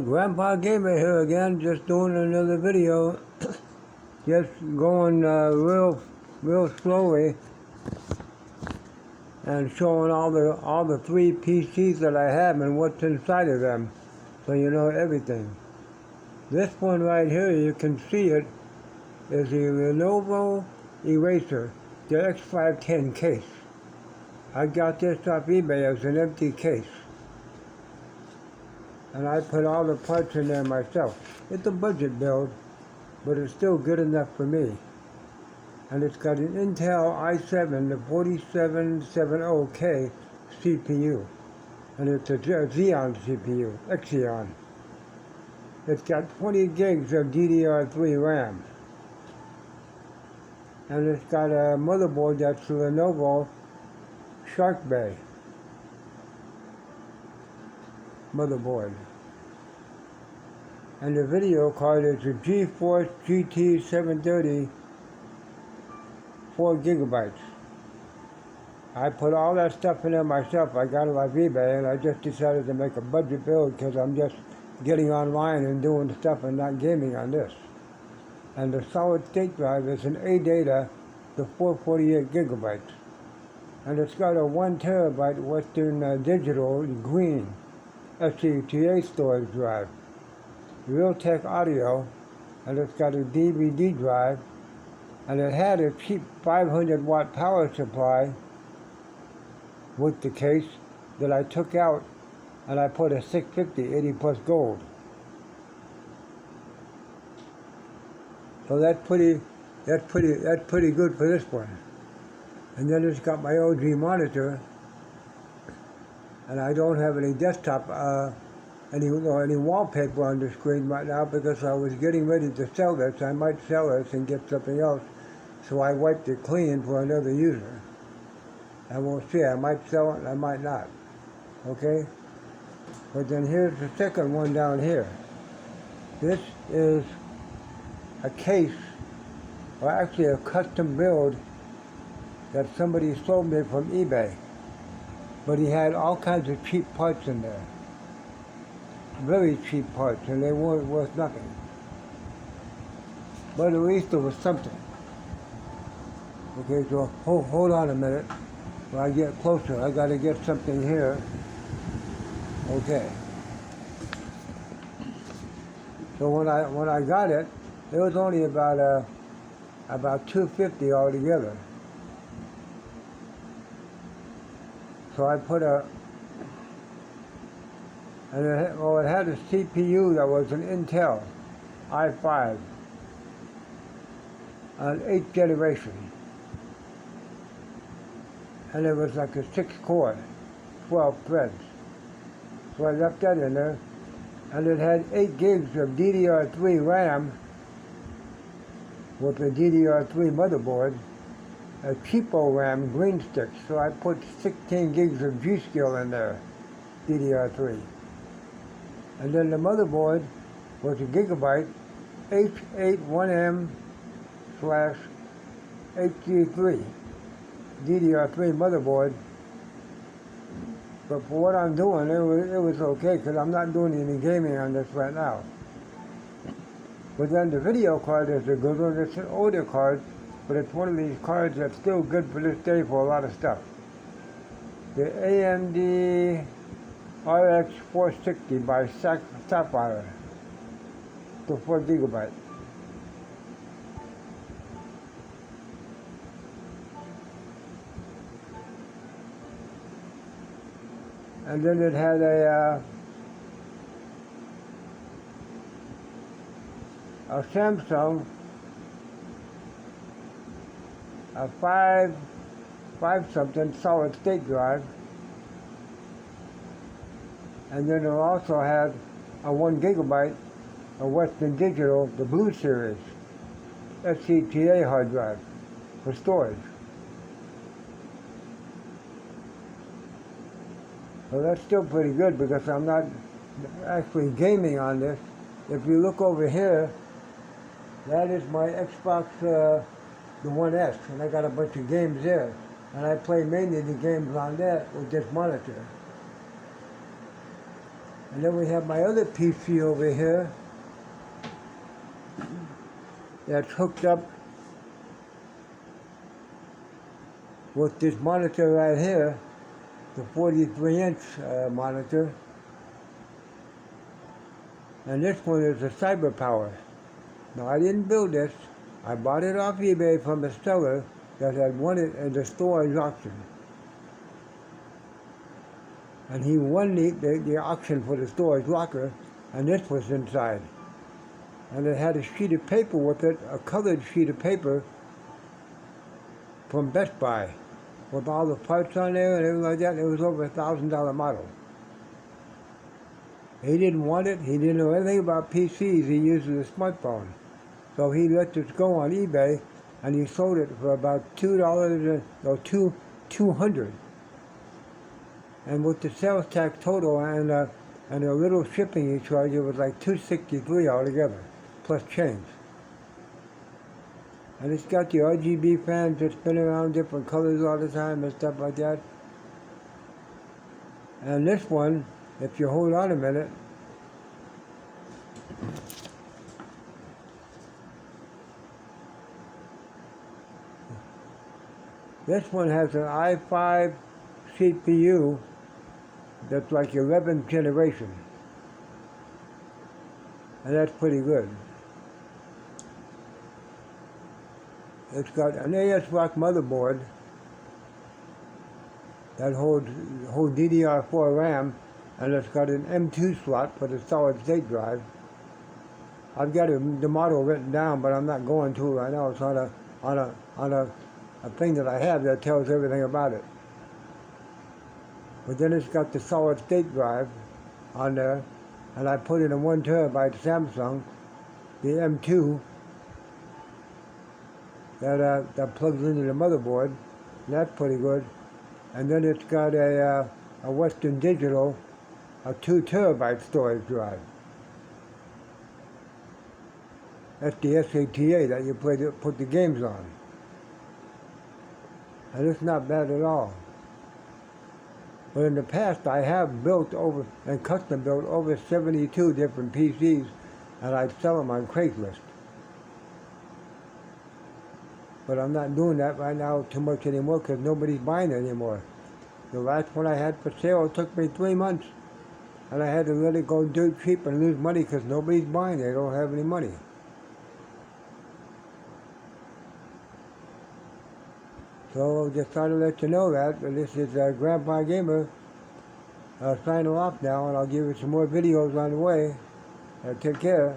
Grandpa Gamer here again, just doing another video. Just going real slowly and showing all the three PCs that I have and what's inside of them, so you know everything. This one right here, you can see it, is the Lenovo Eraser, the X510 case. I got this off eBay as an empty case, and I put all the parts in there myself. It's a budget build, but it's still good enough for me. And it's got an Intel i7, the 4770K CPU, and it's a Xeon CPU, Xeon. It's got 20 gigs of DDR3 RAM, and it's got a motherboard that's Lenovo Shark Bay motherboard. And the video card is a GeForce GT 730, 4 gigabytes. I put all that stuff in there myself. I got it off eBay, and I just decided to make a budget build because I'm just getting online and doing stuff and not gaming on this. And the solid state drive is an ADATA, the 448 gigabytes. And it's got a 1 terabyte Western Digital green SCTA storage drive. Realtek audio, and it's got a DVD drive, and it had a cheap 500 watt power supply with the case that I took out, and I put a 650 80 plus gold. So that's pretty good for this one. And then it's got my OG monitor, and I don't have any desktop any wallpaper on the screen right now because I was getting ready to sell this. I might sell this and get something else, so I wiped it clean for another user. And we'll see, I might sell it and I might not, okay? But then here's the second one down here. This is a case, or actually a custom build that somebody sold me from eBay. But he had all kinds of cheap parts in there. Very cheap parts, and they weren't worth nothing. But at least there was something. Okay, so hold on a minute. When I get closer, I gotta get something here. Okay. So when I got it, it was only about $250 altogether. So I put it had a CPU that was an Intel i5, an 8th generation. And it was like a 6-core, 12 threads. So I left that in there. And it had 8 gigs of DDR3 RAM with a DDR3 motherboard, a cheapo RAM green stick. So I put 16 gigs of G.Skill in there, DDR3. And then the motherboard was a gigabyte H81M/HG3 DDR3 motherboard. But for what I'm doing, it was okay because I'm not doing any gaming on this right now. But then the video card is a good one. It's an older card, but it's one of these cards that's still good for this day for a lot of stuff. The AMD RX 460 by Sapphire, the 4 gigabyte. And then it had a Samsung, a 5 something solid state drive. And then it also had a 1 gigabyte of Western Digital, the Blue Series, SCTA hard drive for storage. So that's still pretty good because I'm not actually gaming on this. If you look over here, that is my Xbox, the One S, and I got a bunch of games there. And I play mainly the games on that with this monitor. And then we have my other PC over here that's hooked up with this monitor right here, the 43-inch monitor. And this one is a CyberPower. Now, I didn't build this. I bought it off eBay from a seller that had won it in the storage auction. And he won the auction for the storage locker, and this was inside. And it had a sheet of paper with it, a colored sheet of paper from Best Buy, with all the parts on there and everything like that. It was over $1,000 model. He didn't want it. He didn't know anything about PCs. He uses a smartphone. So he let this go on eBay, and he sold it for about $200. And with the sales tax total and a little shipping he charged, it was like $263 altogether, plus change. And it's got the RGB fans that spin around different colors all the time and stuff like that. And this one, if you hold on a minute, this one has an i5 CPU that's like 11th generation. And that's pretty good. It's got an ASRock motherboard that holds DDR4 RAM, and it's got an M2 slot for the solid state drive. I've got the model written down, but I'm not going to right now. It's on a thing that I have that tells everything about it. But then it's got the solid state drive on there, and I put in a 1 terabyte Samsung, the M2, that plugs into the motherboard, and that's pretty good. And then it's got a Western Digital, a 2 terabyte storage drive. That's the SATA that you put the games on. And it's not bad at all. But in the past, I have built over and custom built over 72 different PCs, and I'd sell them on Craigslist. But I'm not doing that right now too much anymore because nobody's buying it anymore. The last one I had for sale took me 3 months, and I had to let it go dirt cheap and lose money because nobody's buying it. They don't have any money. So just thought to let you know that. This is Grandpa Gamer signing off now, and I'll give you some more videos on the way. Take care.